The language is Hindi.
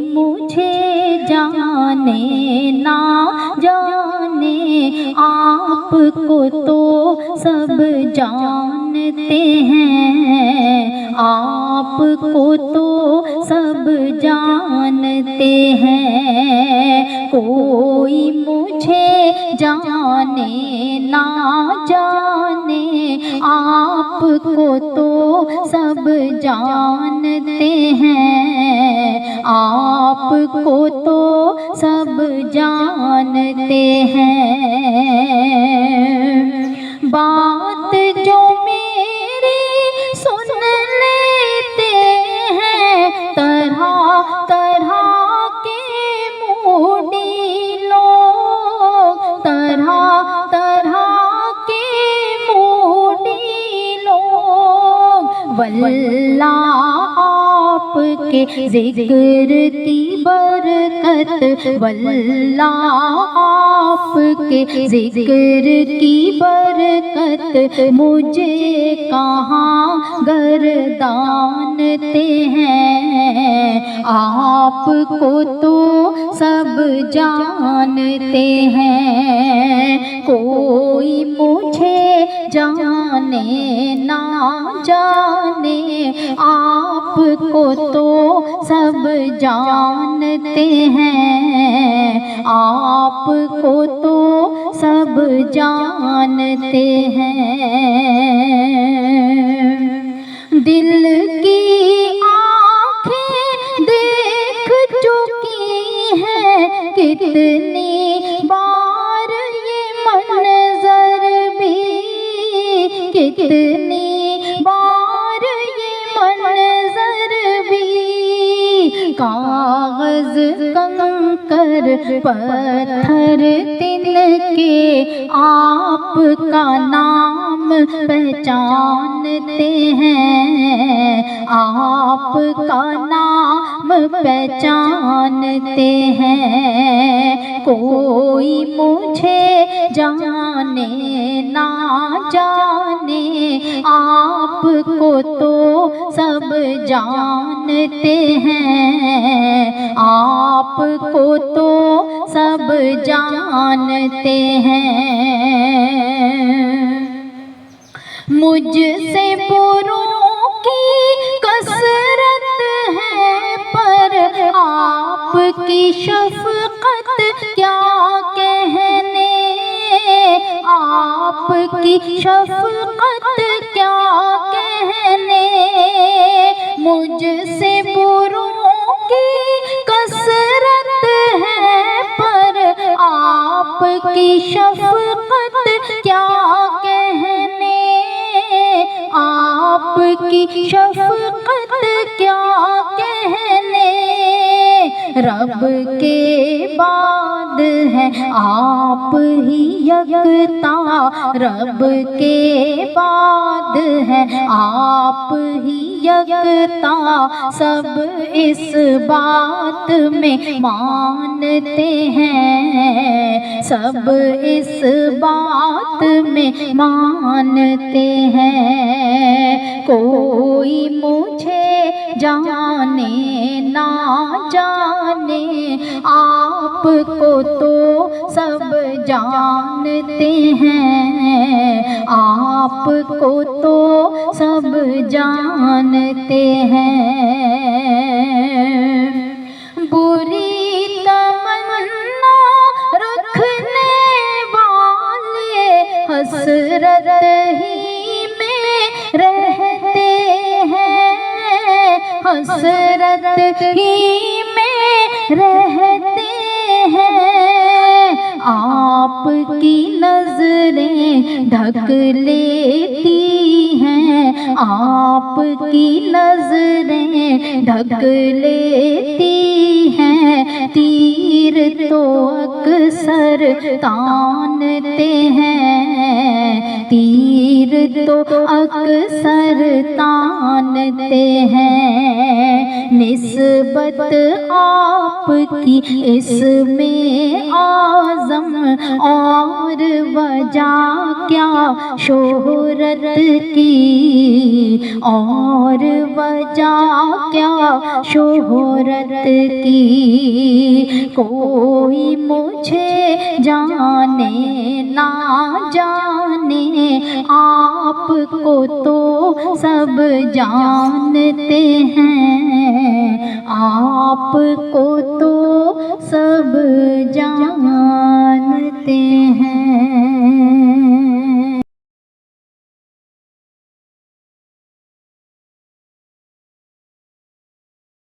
मुझे जाने ना जाने, आपको तो सब जानते हैं, आपको तो सब जानते हैं। कोई मुझे जाने ना जाने, आपको तो सब जानते हैं, आपको तो सब जानते हैं। बात जो मेरी सुन लेते हैं, तरह तरह के मूडी लोग, तरह तरह के मूडी लोग। वल्लाह आपके जिक्र की बरकत, वल्लाह आपके जिक्र की बरकत, मुझे कहाँ गर्दानते हैं, आपको तो सब जानते हैं। कोई मुझे जाने ना जाने, आपको तो सब जानते हैं, आपको तो सब जानते हैं। दिल की आँखें देख चुकी हैं कितनी बार ये मंजर भी, कितनी बार ये मंजर भी। कागज कंकर पत्थर तिनके, आपका नाम पहचानते हैं, आपका नाम पहचानते हैं। कोई मुझे जाने ना जाने, आपको तो सब जानते हैं, आपको तो सब जानते हैं। मुझसे बुरों की कसरत है, पर आपकी शफ़क़त क्या कहने, आपकी शफ़क़त क्या कहने। मुझसे बुरों की कसरत है, पर आपकी शफ़क़त क्या कहने, आपकी शफ़क़त क्या कहने। रब के बाद है आप ही यकता, रब के बाद है आप ही यकता। सब इस बात में मानते हैं, सब इस बात में मानते हैं। कोई मुझे जाने ना जाने, आपको तो सब जानते हैं, आपको तो सब जानते हैं। बुरी तमन्ना रखने वाले हसरत ही में रहते हैं, हसरत ही में रहते हैं। आपकी नजरें ढक लेती हैं, आपकी नजरें ढक लेती हैं। तीर तो अक्सर तानते हैं, तीर तीर तो अक्सर तानते हैं, निस्बत आपकी इसमें आज़म और वजह क्या शोहरत की, और वजह क्या शोहरत की। कोई मुझे जाने ना जाने, आपको तो सब जानते हैं, आपको तो सब जानते